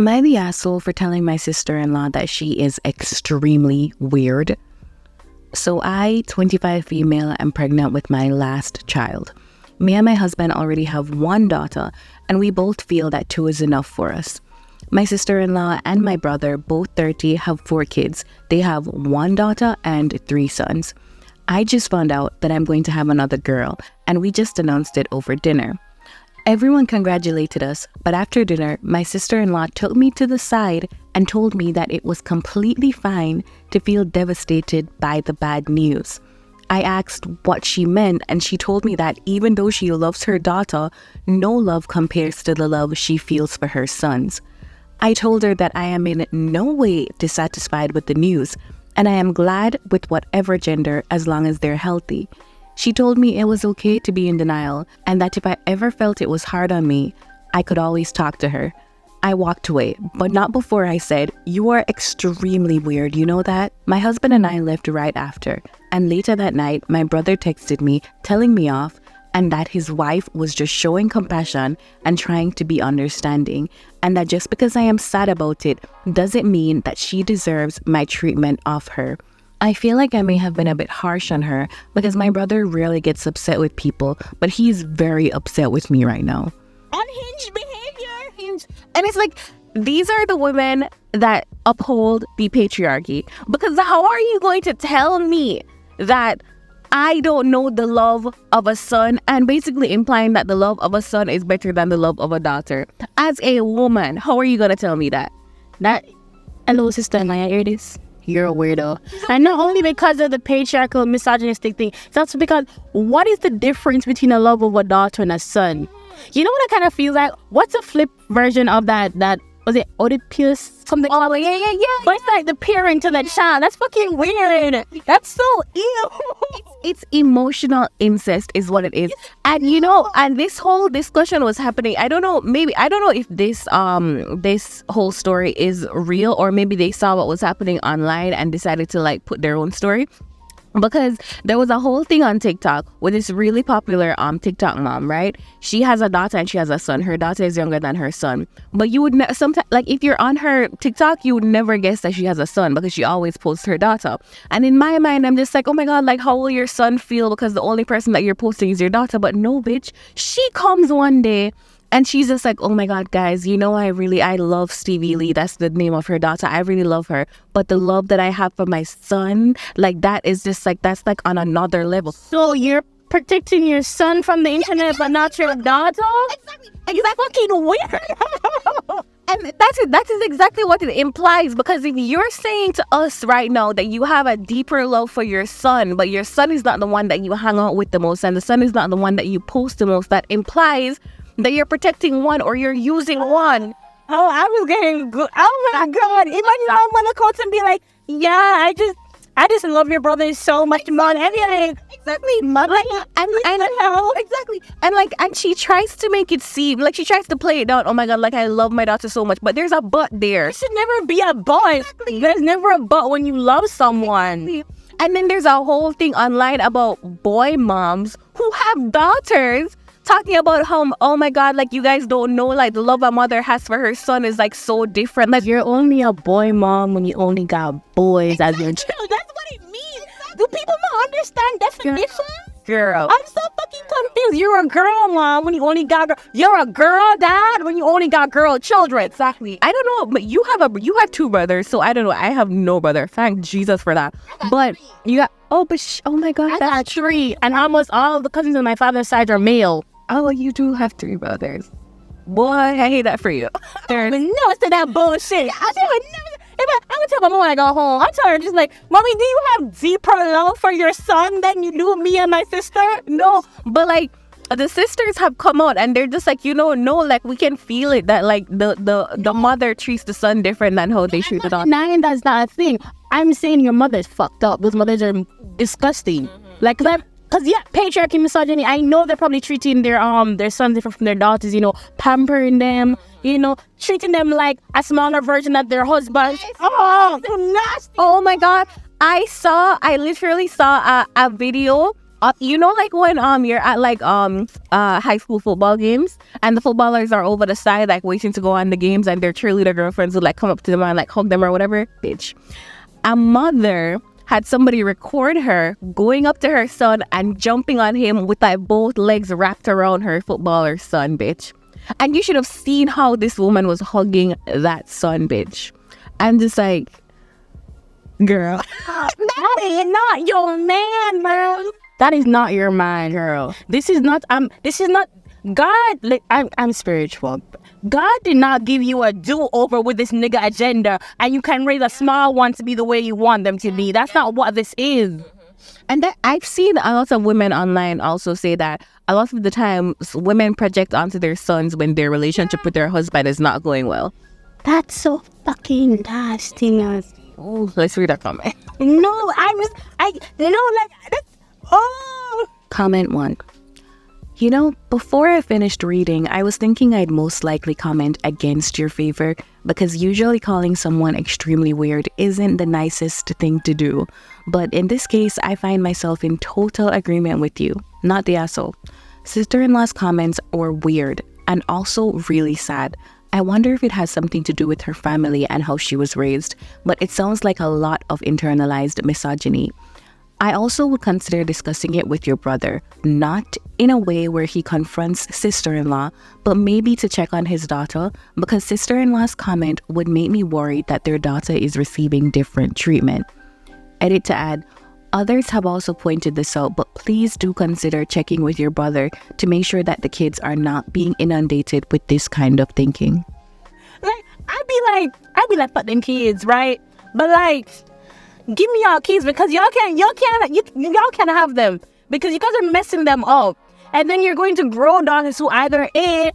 Am I the asshole for telling my sister-in-law that she is extremely weird? So I, 25 female, am pregnant with my last child. Me and my husband already have one daughter, and we both feel that 2 is enough for us. My sister-in-law and my brother, both 30, have 4 kids. They have 1 daughter and 3 sons. I just found out that I'm going to have another girl, and we just announced it over dinner. Everyone congratulated us, but after dinner, my sister-in-law took me to the side and told me that it was completely fine to feel devastated by the bad news. I asked what she meant, and she told me that even though she loves her daughter, no love compares to the love she feels for her sons. I told her that I am in no way dissatisfied with the news, and I am glad with whatever gender as long as they're healthy. She told me it was okay to be in denial, and that if I ever felt it was hard on me, I could always talk to her. I walked away, but not before I said, "You are extremely weird, you know that?" My husband and I left right after, and later that night, my brother texted me telling me off and that his wife was just showing compassion and trying to be understanding, and that just because I am sad about it doesn't mean that she deserves my treatment of her. I feel like I may have been a bit harsh on her because my brother rarely gets upset with people, but he's very upset with me right now. Unhinged behavior. And it's like, these are the women that uphold the patriarchy. Because how are you going to tell me that I don't know the love of a son, and basically implying that the love of a son is better than the love of a daughter? As a woman, how are you going to tell me that? Hello, sister, and I hear this. You're a weirdo. And not only because of the patriarchal, misogynistic thing, it's also because what is the difference between the love of a daughter and a son? You know what I kind of feel like? What's a flip version of that was it Oedipus? Something? Oh, yeah. But it's like the parent to the child. That's fucking weird. That's so ew. It's emotional incest is what it is. And you know, and this whole discussion was happening. I don't know if this whole story is real, or maybe they saw what was happening online and decided to like put their own story. Because there was a whole thing on TikTok with this really popular TikTok mom, right? She has a daughter and she has a son. Her daughter is younger than her son. But you would sometimes, like, if you're on her TikTok, you would never guess that she has a son because she always posts her daughter. And in my mind, I'm just like, oh my God, like, how will your son feel because the only person that you're posting is your daughter? But no, bitch. She comes one day and she's just like, oh my God, guys, you know, I love Stevie Lee. That's the name of her daughter. I really love her. But the love that I have for my son, like, that is just like, that's like on another level. So you're protecting your son from the internet, but not your daughter? Exactly. Fucking weird. And that is exactly what it implies. Because if you're saying to us right now that you have a deeper love for your son, but your son is not the one that you hang out with the most, and the son is not the one that you post the most, that implies that you're protecting one or you're using one. Oh, I was getting good. Oh my God. Imagine I want to come and be like, yeah, I just love your brother so much more. And like, exactly. Exactly. And she tries to make it seem like, she tries to play it down. Oh my God, like, I love my daughter so much, but there's a but there. There should never be a but. Exactly. There's never a but when you love someone. Exactly. And then there's a whole thing online about boy moms who have daughters talking about how, oh my God, like, you guys don't know, like, the love a mother has for her son is like so different. Like, you're only a boy mom when you only got boys as your child. That's what it means. Do people not understand definition? Girl, I'm so fucking confused. You're a girl mom when you only got girl. You're a girl dad when you only got girl children. Exactly. I don't know, but you have 2 brothers, so I don't know. I have no brother. Thank Jesus for that. But you got oh my God, I got 3, and almost all of the cousins on my father's side are male. Oh, you do have 3 brothers. Boy, I hate that for you. There's no to that bullshit. I would tell my mom when I go home. I tell her just like, Mommy, do you have deeper love for your son than you do me and my sister? No, but like, the sisters have come out and they're just like, you know, no, like, we can feel it that like the mother treats the son different than how they treat the daughter. Nine, that's not a thing. I'm saying your mother's fucked up. Those mothers are disgusting. Like that. Because, yeah, patriarchy, misogyny, I know they're probably treating their sons different from their daughters, you know, pampering them, you know, treating them like a smaller version of their husbands. Oh, nasty. Oh, my God. I literally saw a video You know, like when you're at like high school football games and the footballers are over the side like waiting to go on the games and their cheerleader girlfriends would like come up to them and like hug them or whatever. Bitch, a mother had somebody record her going up to her son and jumping on him with like both legs wrapped around her footballer son, bitch. And you should have seen how this woman was hugging that son, bitch. I'm just like, girl, that is not your man, bro. That is not your man, girl. This is not God. Like, I'm spiritual. God did not give you a do-over with this nigga agenda, and you can raise a small one to be the way you want them to be. That's not what this is. And that I've seen a lot of women online also say that a lot of the time women project onto their sons when their relationship with their husband is not going well. That's so fucking nasty. Oh, let's read that comment. Comment 1. You know, before I finished reading, I was thinking I'd most likely comment against your favor because usually calling someone extremely weird isn't the nicest thing to do. But in this case, I find myself in total agreement with you, not the asshole. Sister-in-law's comments were weird and also really sad. I wonder if it has something to do with her family and how she was raised, but it sounds like a lot of internalized misogyny. I also would consider discussing it with your brother, not in a way where he confronts sister-in-law, but maybe to check on his daughter, because sister-in-law's comment would make me worried that their daughter is receiving different treatment. Edit to add, others have also pointed this out, but please do consider checking with your brother to make sure that the kids are not being inundated with this kind of thinking. Like, I'd be like, fuck them kids, right? But like, give me y'all kids because y'all can't have them because you guys are messing them up, and then you're going to grow daughters who either A,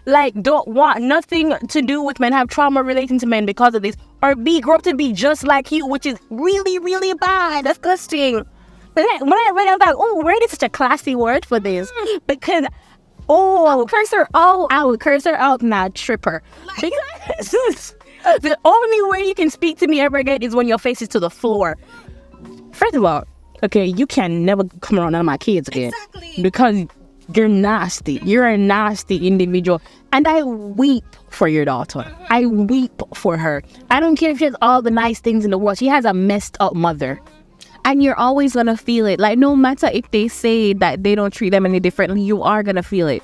like don't want nothing to do with men, have trauma relating to men because of this, or B, grow up to be just like you, which is really, really bad, disgusting. But then, when I read it, I was like, oh, where is such a classy word for this? Because I would curse her out, not trip her. Because the only way you can speak to me ever again is when your face is to the floor. First of all, okay, you can never come around none of my kids again. Exactly. Because you're nasty. You're a nasty individual. And I weep for your daughter. I weep for her. I don't care if she has all the nice things in the world. She has a messed up mother. And you're always gonna feel it. Like, no matter if they say that they don't treat them any differently, you are gonna feel it.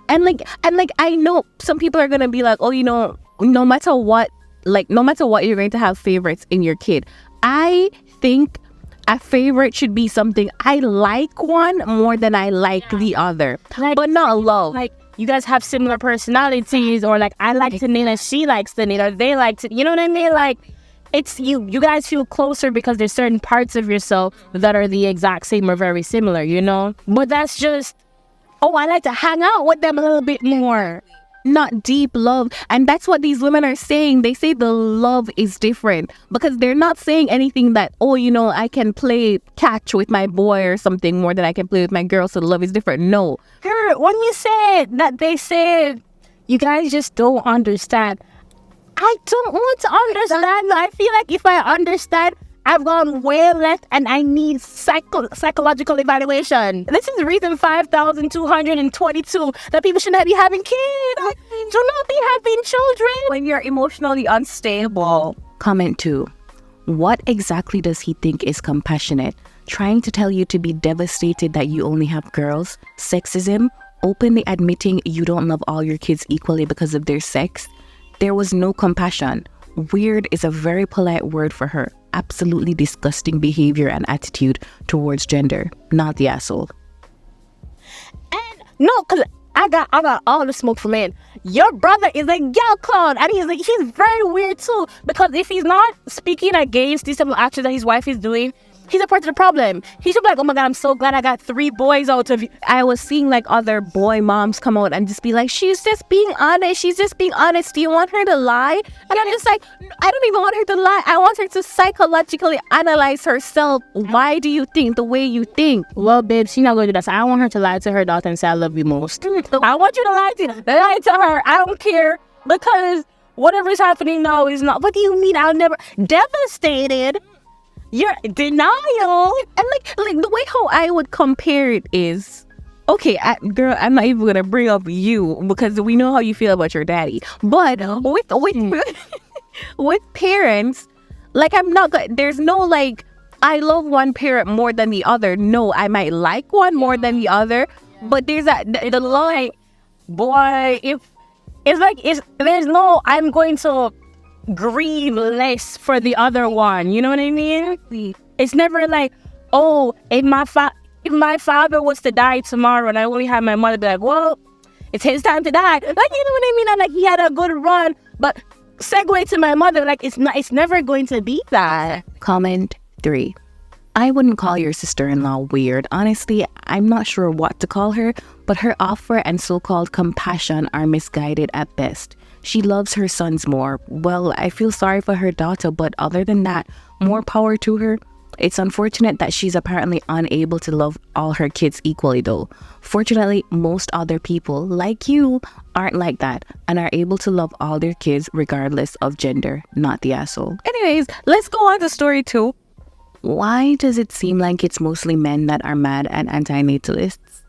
And I know some people are gonna be like, oh, you know, no matter what, you're going to have favorites in your kid. I think a favorite should be something I like one more than I like the other, but not love. Like, you guys have similar personalities, or like, I like to knit and she likes to knit, or they like to, you know what I mean? Like, it's you guys feel closer because there's certain parts of yourself that are the exact same or very similar, you know? But that's just, oh, I like to hang out with them a little bit more. Not deep love. And that's what these women are saying. They say the love is different because they're not saying anything that, oh, you know, I can play catch with my boy or something more than I can play with my girl, so the love is different. No. Girl, when you said that, they said you guys just don't understand. I don't want to understand. I feel like if I understand, I've gone way left and I need psychological evaluation. This is reason 5,222 that people should not be having kids. Do not be having children when you're emotionally unstable. Comment 2. What exactly does he think is compassionate? Trying to tell you to be devastated that you only have girls? Sexism? Openly admitting you don't love all your kids equally because of their sex? There was no compassion. Weird is a very polite word for her. Absolutely disgusting behavior and attitude towards gender. Not the asshole. And no, because I got all the smoke from men. Your brother is a gal clown, and he's very weird too. Because if he's not speaking against these type of actions that his wife is doing, he's a part of the problem. He should be like, oh my God, I'm so glad I got 3 boys out of you. I was seeing like other boy moms come out and just be like, she's just being honest. She's just being honest. Do you want her to lie? And I'm just like, I don't even want her to lie. I want her to psychologically analyze herself. Why do you think the way you think? Well, babe, she's not going to do that. So I want her to lie to her daughter and say, I love you most. I want you to lie to her. I don't care. Because whatever is happening now is not. What do you mean? I'll never. Devastated. You're denial. And like the way how I would compare it is, okay, girl, I'm not even gonna bring up you because we know how you feel about your daddy. But with parents, like I'm not. There's no like I love one parent more than the other. No, I might like one more than the other, but there's the line, boy. If it's like there's no I'm going to grieve less for the other one. You know what I mean? It's never like, oh, if my father was to die tomorrow and I only have my mother, be like, well, it's his time to die. Like, you know what I mean? And like he had a good run, but segue to my mother, like it's never going to be that. Comment 3. I wouldn't call your sister-in-law weird. Honestly, I'm not sure what to call her, but her offer and so-called compassion are misguided at best. She loves her sons more. Well, I feel sorry for her daughter, but other than that, more power to her. It's unfortunate that she's apparently unable to love all her kids equally though. Fortunately, most other people, like you, aren't like that and are able to love all their kids regardless of gender, not the asshole. Anyways, let's go on to story 2. Why does it seem like it's mostly men that are mad at antinatalists?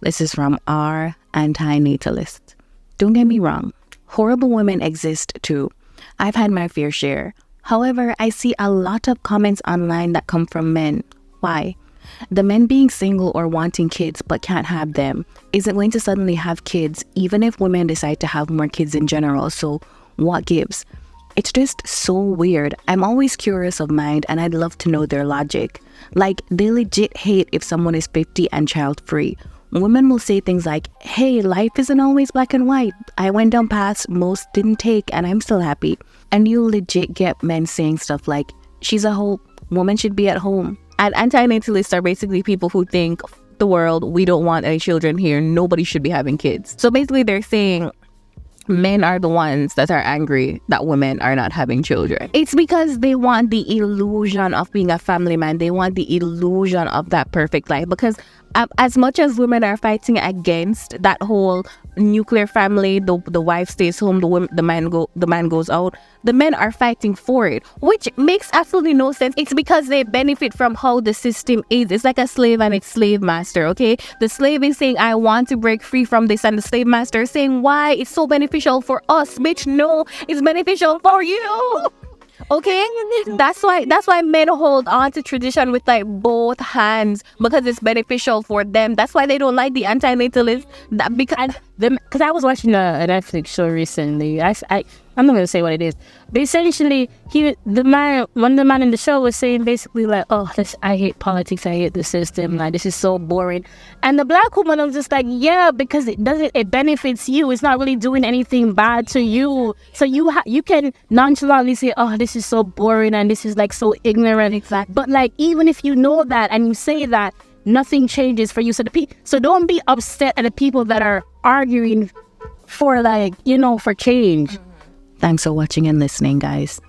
This is from our antinatalist. Don't get me wrong, horrible women exist too. I've had my fair share. However, I see a lot of comments online that come from men. Why? The men being single or wanting kids but can't have them isn't going to suddenly have kids even if women decide to have more kids in general, so what gives? It's just so weird. I'm always curious of mind and I'd love to know their logic. Like, they legit hate if someone is 50 and child-free. Women will say things like, hey, life isn't always black and white. I went down paths most didn't take and I'm still happy. And you legit get men saying stuff like, she's a hoe, woman should be at home. And antinatalists are basically people who think, the world, we don't want any children here, nobody should be having kids. So basically they're saying men are the ones that are angry that women are not having children. It's because they want the illusion of being a family man. They want the illusion of that perfect life. Because as much as women are fighting against that whole nuclear family, the wife stays home, the man goes out, the men are fighting for it, which makes absolutely no sense. It's because they benefit from how the system is. It's like a slave and its slave master, okay? The slave is saying, I want to break free from this, and the slave master is saying, why? It's so beneficial for us, bitch. No, it's beneficial for you. Okay, that's why men hold on to tradition with like both hands, because it's beneficial for them. That's why they don't like the antinatalists. Because I was watching a Netflix show recently. I'm not gonna say what it is, but essentially, one of the man in the show was saying basically like, oh, I hate politics, I hate the system, like this is so boring. And the black woman was just like, yeah, because it benefits you. It's not really doing anything bad to you. So you can nonchalantly say, oh, this is so boring and this is like so ignorant. Exactly. But like, even if you know that and you say that, nothing changes for you. So don't be upset at the people that are arguing for like, for change. Thanks for watching and listening, guys.